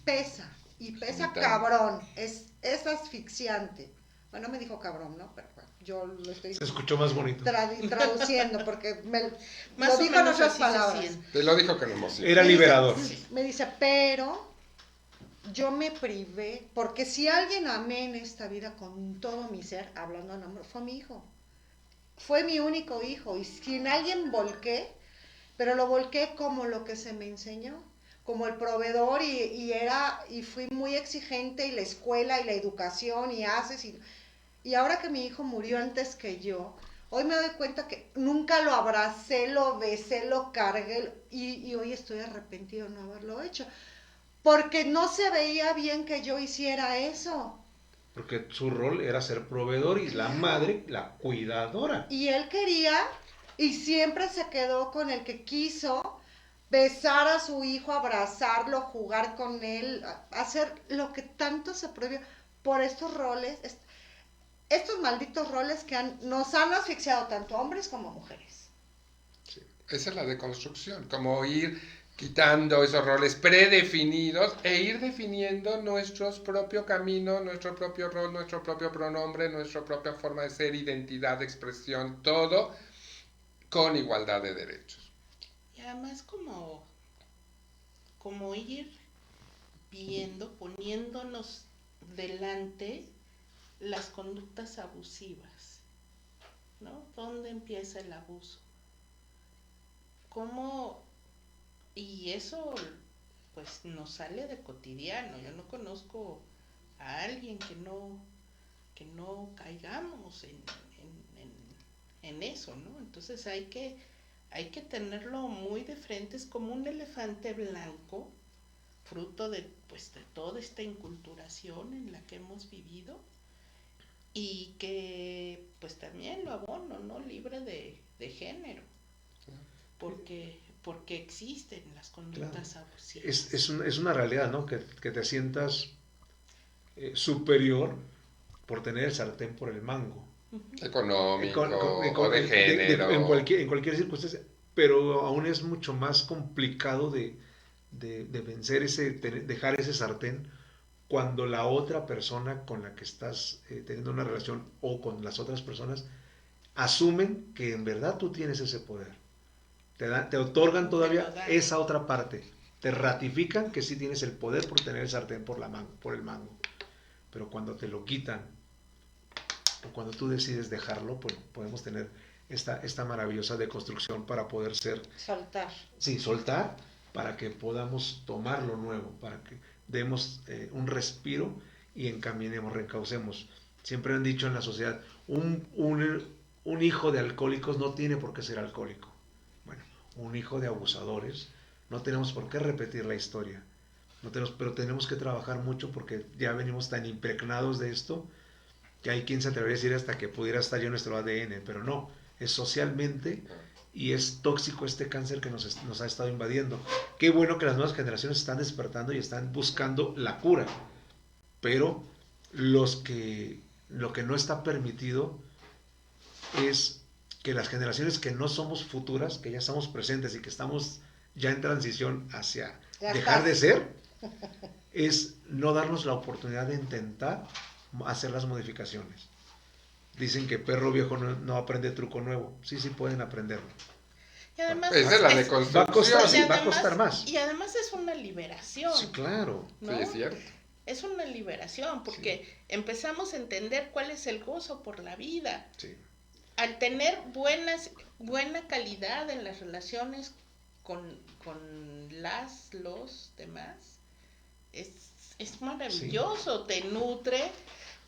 pesa, y pesa cabrón, es asfixiante. Bueno, me dijo cabrón, ¿no? Pero bueno, yo lo estoy... Se escuchó más bonito. Traduciendo, porque Más lo o dijo en menos otras así se palabras. siente. Te lo dijo con emoción. Era liberador. Me dice, pero yo me privé, porque si alguien amé en esta vida con todo mi ser, hablando en amor, fue mi hijo. Fue mi único hijo, y si en alguien volqué, pero lo volqué como lo que se me enseñó, como el proveedor, y fui muy exigente, y la escuela y la educación, y ahora que mi hijo murió antes que yo, hoy me doy cuenta que nunca lo abracé, lo besé, lo cargué, y hoy estoy arrepentido de no haberlo hecho, porque no se veía bien que yo hiciera eso. Porque su rol era ser proveedor y la madre, la cuidadora. Y él quería, y siempre se quedó con el que quiso besar a su hijo, abrazarlo, jugar con él, hacer lo que tanto se prohibió por estos roles, estos malditos roles que nos han asfixiado tanto hombres como mujeres. Sí. Esa es la deconstrucción, como ir quitando esos roles predefinidos e ir definiendo nuestro propio camino, nuestro propio rol, nuestro propio pronombre, nuestra propia forma de ser, identidad, expresión, todo con igualdad de derechos. Y además como ir viendo, poniéndonos delante las conductas abusivas, ¿no? ¿Dónde empieza el abuso? ¿Cómo? Y eso pues nos sale de cotidiano. Yo no conozco a alguien que no caigamos en eso, ¿no? Entonces hay que tenerlo muy de frente. Es como un elefante blanco, fruto de toda esta inculturación en la que hemos vivido, y que pues también lo abono, ¿no? Libre de género, porque existen las conductas abusivas. Es una realidad, ¿no? Que te sientas superior por tener el sartén por el mango. Económico, o de género. En cualquier circunstancia, pero aún es mucho más complicado de vencer dejar ese sartén cuando la otra persona con la que estás teniendo una relación, o con las otras personas, asumen que en verdad tú tienes ese poder. Te otorgan todavía esa otra parte. Te ratifican que sí tienes el poder por tener el sartén por el mango. Pero cuando te lo quitan, o cuando tú decides dejarlo, pues podemos tener esta maravillosa deconstrucción para poder soltar. Sí, soltar, para que podamos tomar lo nuevo, para que demos un respiro y encaminemos, reencaucemos. Siempre han dicho en la sociedad, un hijo de alcohólicos no tiene por qué ser alcohólico. Bueno, un hijo de abusadores, no tenemos por qué repetir la historia. Pero tenemos que trabajar mucho, porque ya venimos tan impregnados de esto, que hay quien se atrevería a decir hasta que pudiera estar ya en nuestro ADN, pero no, es socialmente, y es tóxico este cáncer que nos ha estado invadiendo. Qué bueno que las nuevas generaciones están despertando y están buscando la cura, pero lo que no está permitido es que las generaciones que no somos futuras, que ya estamos presentes y que estamos ya en transición hacia dejar de ser, es no darnos la oportunidad de intentar hacer las modificaciones. Dicen que perro viejo no aprende truco nuevo. Sí pueden aprenderlo. Y además Esa es la deconstrucción. Va a costar más. Y además es una liberación. Sí, claro. ¿no? Sí, es cierto. Es una liberación, porque empezamos a entender cuál es el gozo por la vida. Sí. Al tener buena calidad en las relaciones con los demás, es maravilloso, sí. Te nutre,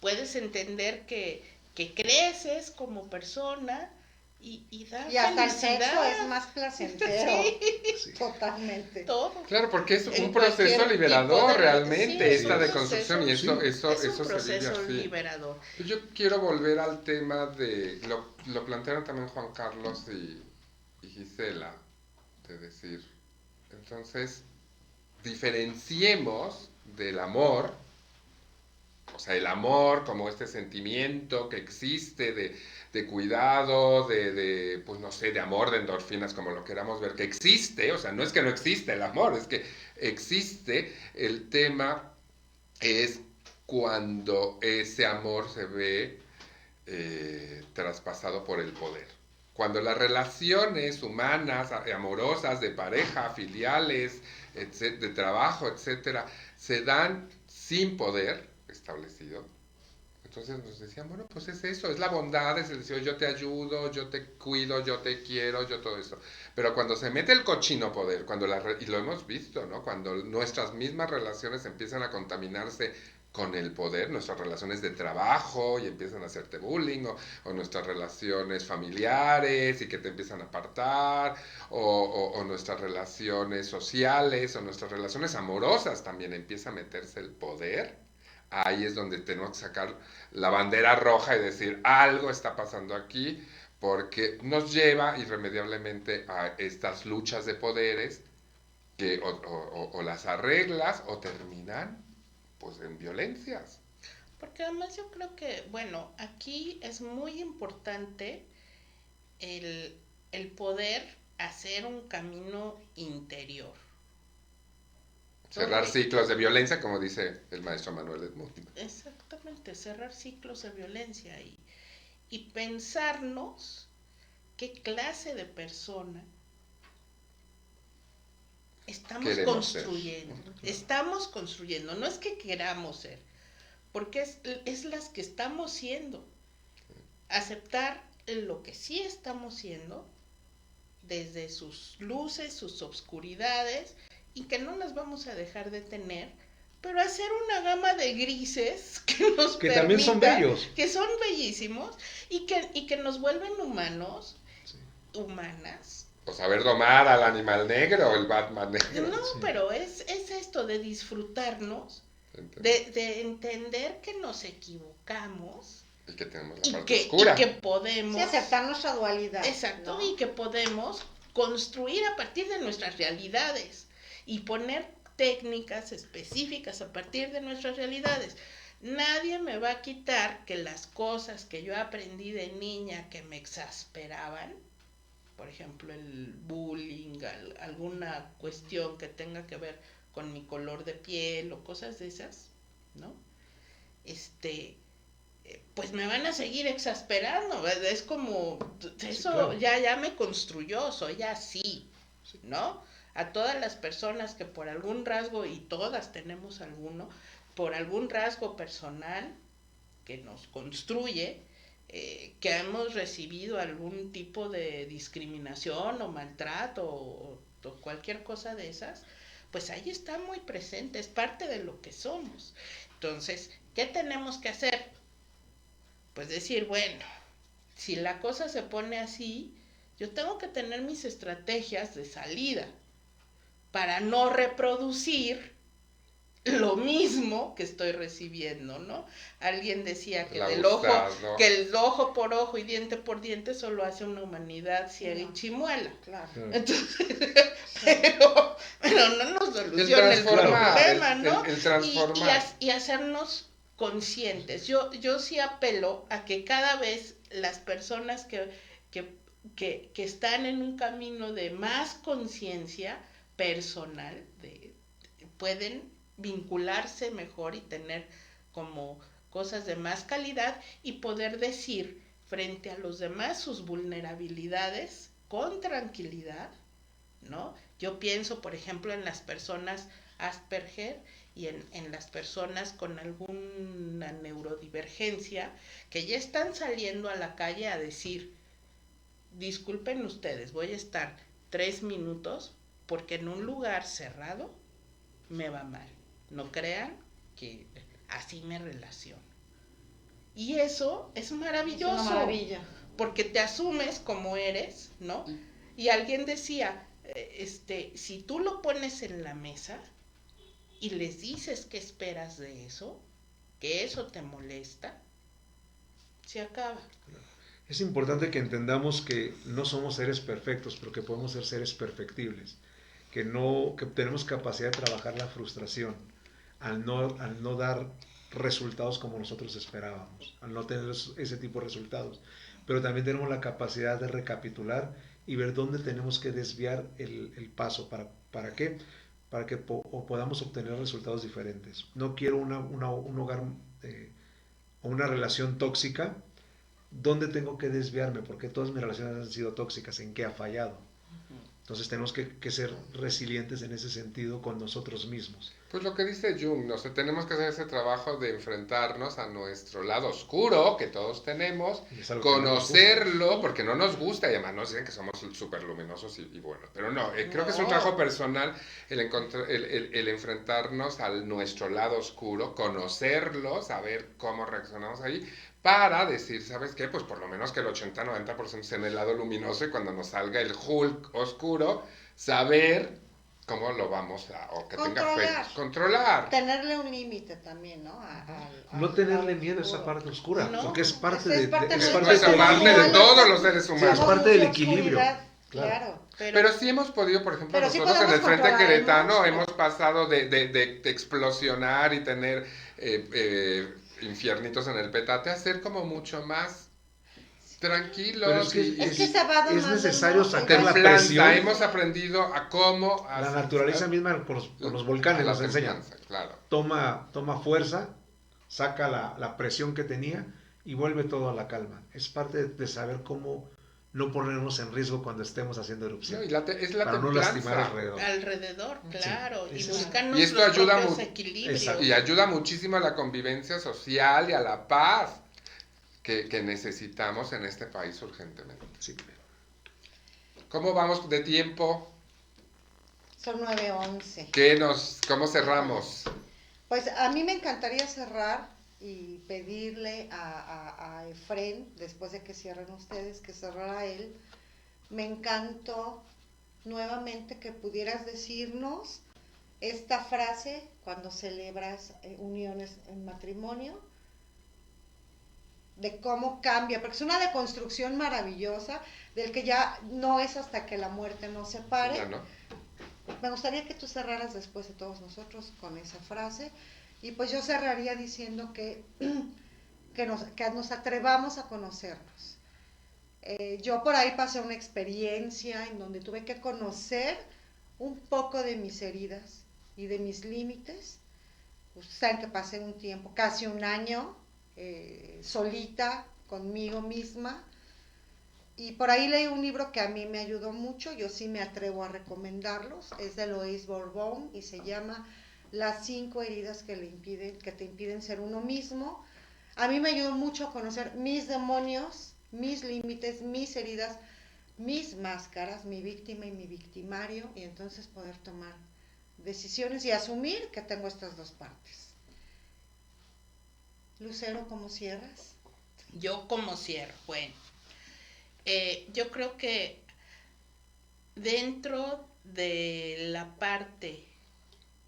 puedes entender que creces como persona y da Y hasta el felicidad. sexo es más placentero. Sí. Totalmente. Todo. Claro, porque es En un proceso cualquier liberador tipo de- realmente, sí, esta es un deconstrucción, y eso, proceso- eso, es un eso se vive proceso así. liberador. Yo quiero volver al tema de, lo plantearon también Juan Carlos y Gisela, de decir, entonces, diferenciemos del amor, o sea, el amor como este sentimiento que existe de cuidado, pues no sé, de amor, de endorfinas, como lo queramos ver, que existe, o sea, no es que no existe el amor, es que existe. El tema es cuando ese amor se ve traspasado por el poder. Cuando las relaciones humanas, amorosas, de pareja, filiales, de trabajo, etcétera, se dan sin poder establecido, entonces nos decían, bueno, pues es eso, es la bondad, es el decir, yo te ayudo, yo te cuido, yo te quiero, yo todo eso. Pero cuando se mete el cochino poder, y lo hemos visto, ¿no? Cuando nuestras mismas relaciones empiezan a contaminarse con el poder, nuestras relaciones de trabajo y empiezan a hacerte bullying, o nuestras relaciones familiares y que te empiezan a apartar, o nuestras relaciones sociales, o nuestras relaciones amorosas también empieza a meterse el poder. Ahí es donde tenemos que sacar la bandera roja y decir, algo está pasando aquí, porque nos lleva irremediablemente a estas luchas de poderes que o las arreglas o terminan pues en violencias. Porque además yo creo que, bueno, aquí es muy importante el poder hacer un camino interior. Cerrar ciclos de violencia, como dice el maestro Manuel Edmundo. Exactamente, cerrar ciclos de violencia y pensarnos qué clase de persona estamos Queremos construyendo. Estamos construyendo, no es que queramos ser, porque es las que estamos siendo. Aceptar lo que sí estamos siendo, desde sus luces, sus obscuridades, y que no las vamos a dejar de tener, pero hacer una gama de grises que nos Que también son bellos. que son bellísimos, y que nos vuelven humanos, Sí. humanas. O saber domar al animal negro, el Batman negro. No, Sí. pero es esto de disfrutarnos, ¿Entendés? de entender que nos equivocamos Y que tenemos la y parte que oscura. podemos... Sí, aceptar nuestra dualidad. Exacto, ¿no? y que podemos construir a partir de nuestras realidades y poner técnicas específicas a partir de nuestras realidades. Nadie me va a quitar que las cosas que yo aprendí de niña que me exasperaban, por ejemplo el bullying, alguna cuestión que tenga que ver con mi color de piel o cosas de esas, ¿no? Pues me van a seguir exasperando, es como, eso claro. ya me construyó, soy así, ¿no? A todas las personas que por algún rasgo, y todas tenemos alguno, por algún rasgo personal que nos construye, que hemos recibido algún tipo de discriminación o maltrato o cualquier cosa de esas, pues ahí está muy presente, es parte de lo que somos. Entonces, ¿qué tenemos que hacer? Pues decir, bueno, si la cosa se pone así, yo tengo que tener mis estrategias de salida para no reproducir lo mismo que estoy recibiendo, ¿no? Alguien decía que ¿no? que el ojo por ojo y diente por diente solo hace una humanidad ciega y chimuela. Claro. Entonces, pero no nos soluciona el problema, ¿no? El transformar. Y hacernos conscientes. Yo sí apelo a que cada vez las personas que están en un camino de más conciencia personal, pueden vincularse mejor y tener como cosas de más calidad y poder decir frente a los demás sus vulnerabilidades con tranquilidad, ¿no? Yo pienso, por ejemplo, en las personas Asperger y en las personas con alguna neurodivergencia que ya están saliendo a la calle a decir, disculpen ustedes, voy a estar 3 minutos porque en un lugar cerrado me va mal. No crean que así me relaciono, Y eso es maravilloso. Es una maravilla. Porque te asumes como eres, ¿no? Y alguien decía, si tú lo pones en la mesa y les dices qué esperas de eso, que eso te molesta, se acaba. Es importante que entendamos que no somos seres perfectos, pero que podemos ser seres perfectibles, que tenemos capacidad de trabajar la frustración al no dar resultados como nosotros esperábamos, al no tener ese tipo de resultados. Pero también tenemos la capacidad de recapitular y ver dónde tenemos que desviar el paso. ¿Para qué? Para que podamos obtener resultados diferentes. No quiero un hogar o una relación tóxica. ¿Dónde tengo que desviarme? Porque todas mis relaciones han sido tóxicas. ¿En qué ha fallado? Entonces tenemos que ser resilientes en ese sentido con nosotros mismos. Pues lo que dice Jung, o sea, tenemos que hacer ese trabajo de enfrentarnos a nuestro lado oscuro que todos tenemos, conocerlo, porque no nos gusta, y además nos dicen que somos súper luminosos y bueno, pero no, creo que es un trabajo personal el enfrentarnos a nuestro lado oscuro, conocerlo, saber cómo reaccionamos ahí, para decir, ¿sabes qué? Pues por lo menos que el 80-90% esté en el lado luminoso y cuando nos salga el Hulk oscuro, saber cómo lo vamos o que tenga fe. Controlar. Tenerle un límite también, ¿no? No tenerle miedo a esa parte oscura, no, porque es parte es parte Es parte de todos los seres humanos. Es parte del equilibrio. Claro. Pero sí hemos podido, por ejemplo, sí nosotros en el Frente Queretano ¿no? hemos pasado de explosionar y tener infiernitos en el petate a ser como mucho más tranquilos. Pero es que es necesario sacar la planta, presión. hemos aprendido a cómo La naturaleza misma por los volcanes nos enseña. Claro. Toma fuerza, saca la presión que tenía y vuelve todo a la calma. Es parte de saber cómo no ponernos en riesgo cuando estemos haciendo erupción. No, es la para no lastimar alrededor, claro, sí, y buscar y esto nuestros ayuda propios equilibrios. y ayuda muchísimo a la convivencia social y a la paz que necesitamos en este país urgentemente. Sí. ¿Cómo vamos de tiempo? Son 9:11. ¿Cómo cerramos? Pues a mí me encantaría cerrar y pedirle a Efrén, después de que cierren ustedes, que cerrara él. Me encantó nuevamente que pudieras decirnos esta frase cuando celebras uniones en matrimonio, de cómo cambia, porque es una deconstrucción maravillosa, del que ya no es hasta que la muerte nos separe. Ya, ¿no? Me gustaría que tú cerraras después de todos nosotros con esa frase. Y pues yo cerraría diciendo que nos atrevamos a conocernos. Yo por ahí pasé una experiencia en donde tuve que conocer un poco de mis heridas y de mis límites. Ustedes saben que pasé un tiempo, casi un año, solita, conmigo misma. Y por ahí leí un libro que a mí me ayudó mucho, yo sí me atrevo a recomendarlos, es de Lois Bourbon y se llama Las 5 heridas que te impiden ser uno mismo. A mí me ayudó mucho a conocer mis demonios, mis límites, mis heridas, mis máscaras, mi víctima y mi victimario, y entonces poder tomar decisiones y asumir que tengo estas dos partes. Lucero, ¿cómo cierras? Yo como cierro, bueno, yo creo que dentro de la parte,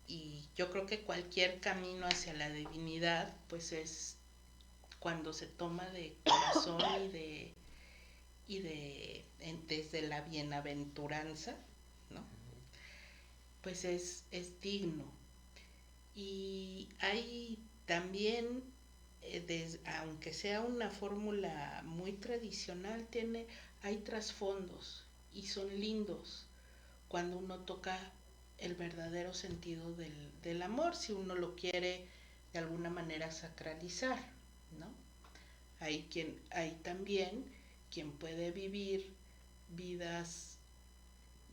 y yo creo que cualquier camino hacia la divinidad, pues es cuando se toma de corazón desde la bienaventuranza, ¿no? Pues es digno. Y hay también, aunque sea una fórmula muy tradicional, hay trasfondos y son lindos cuando uno toca el verdadero sentido del amor, si uno lo quiere de alguna manera sacralizar, ¿no? Hay también quien puede vivir vidas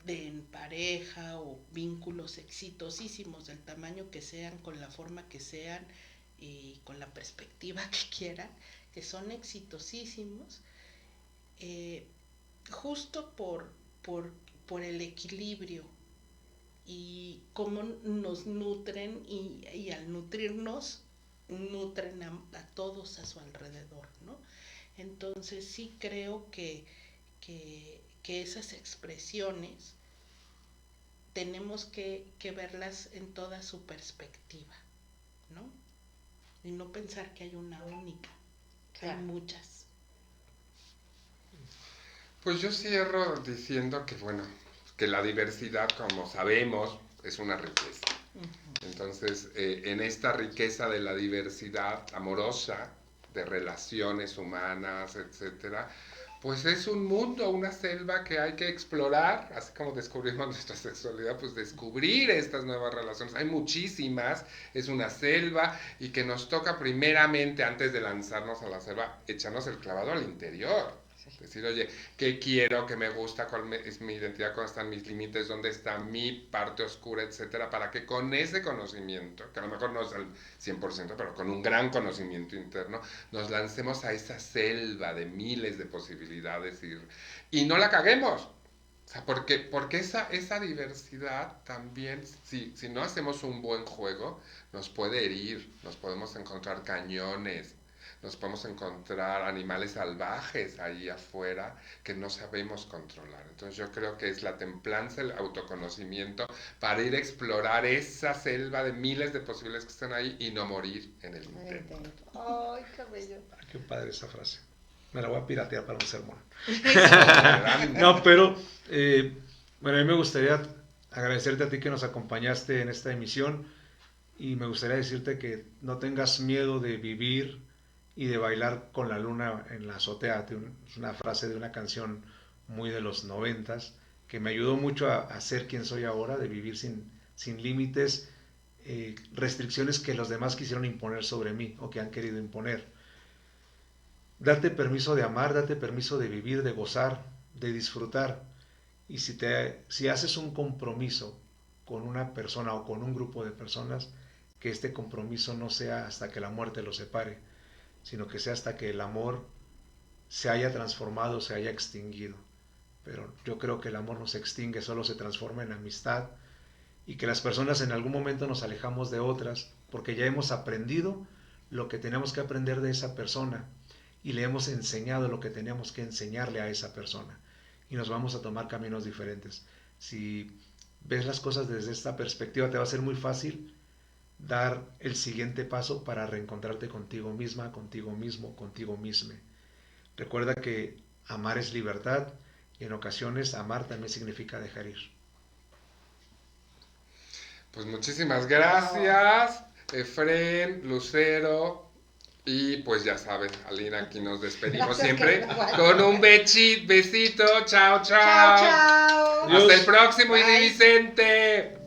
en pareja o vínculos exitosísimos del tamaño que sean, con la forma que sean y con la perspectiva que quieran, que son exitosísimos, justo por el equilibrio y cómo nos nutren y al nutrirnos nutren a todos a su alrededor, ¿no? Entonces sí creo que esas expresiones tenemos que verlas en toda su perspectiva, ¿no? Y no pensar que hay una única, Claro. hay muchas. Pues yo cierro diciendo que, bueno, que la diversidad, como sabemos, es una riqueza. Entonces, en esta riqueza de la diversidad amorosa, de relaciones humanas, etcétera, pues es un mundo, una selva que hay que explorar, así como descubrimos nuestra sexualidad, pues descubrir estas nuevas relaciones. Hay muchísimas, es una selva y que nos toca primeramente, antes de lanzarnos a la selva, echarnos el clavado al interior. Decir, oye, ¿qué quiero? ¿Qué me gusta? ¿Cuál es mi identidad? ¿Cuáles están mis límites? ¿Dónde está mi parte oscura? Etcétera, para que con ese conocimiento, que a lo mejor no es al 100%, pero con un gran conocimiento interno, nos lancemos a esa selva de miles de posibilidades y no la caguemos. O sea, porque esa diversidad también, si no hacemos un buen juego, nos puede herir, nos podemos encontrar cañones, nos podemos encontrar animales salvajes ahí afuera que no sabemos controlar. Entonces yo creo que es la templanza, el autoconocimiento para ir a explorar esa selva de miles de posibilidades que están ahí y no morir en el intento. Ay, qué bello. Qué padre esa frase. Me la voy a piratear para un sermón. Grande. No, pero bueno, a mí me gustaría agradecerte a ti que nos acompañaste en esta emisión y me gustaría decirte que no tengas miedo de vivir y de bailar con la luna en la azotea. Es una frase de una canción muy de los 90s que me ayudó mucho a ser quien soy ahora, de vivir sin límites, restricciones que los demás quisieron imponer sobre mí o que han querido imponer. Date permiso de amar, date permiso de vivir, de gozar, de disfrutar. Y si haces un compromiso con una persona o con un grupo de personas, que este compromiso no sea hasta que la muerte los separe, sino que sea hasta que el amor se haya transformado, se haya extinguido. Pero yo creo que el amor no se extingue, solo se transforma en amistad, y que las personas en algún momento nos alejamos de otras, porque ya hemos aprendido lo que tenemos que aprender de esa persona, y le hemos enseñado lo que tenemos que enseñarle a esa persona, y nos vamos a tomar caminos diferentes. Si ves las cosas desde esta perspectiva, te va a ser muy fácil dar el siguiente paso para reencontrarte contigo misma, contigo mismo, contigo misma. Recuerda que amar es libertad y en ocasiones amar también significa dejar ir. Pues muchísimas gracias, Efren, Lucero, y pues ya sabes, Alina, aquí nos despedimos Gracias, siempre querida. con un besito, chao, chao. Chao, chao. Hasta el próximo, Bye. Iri Vicente.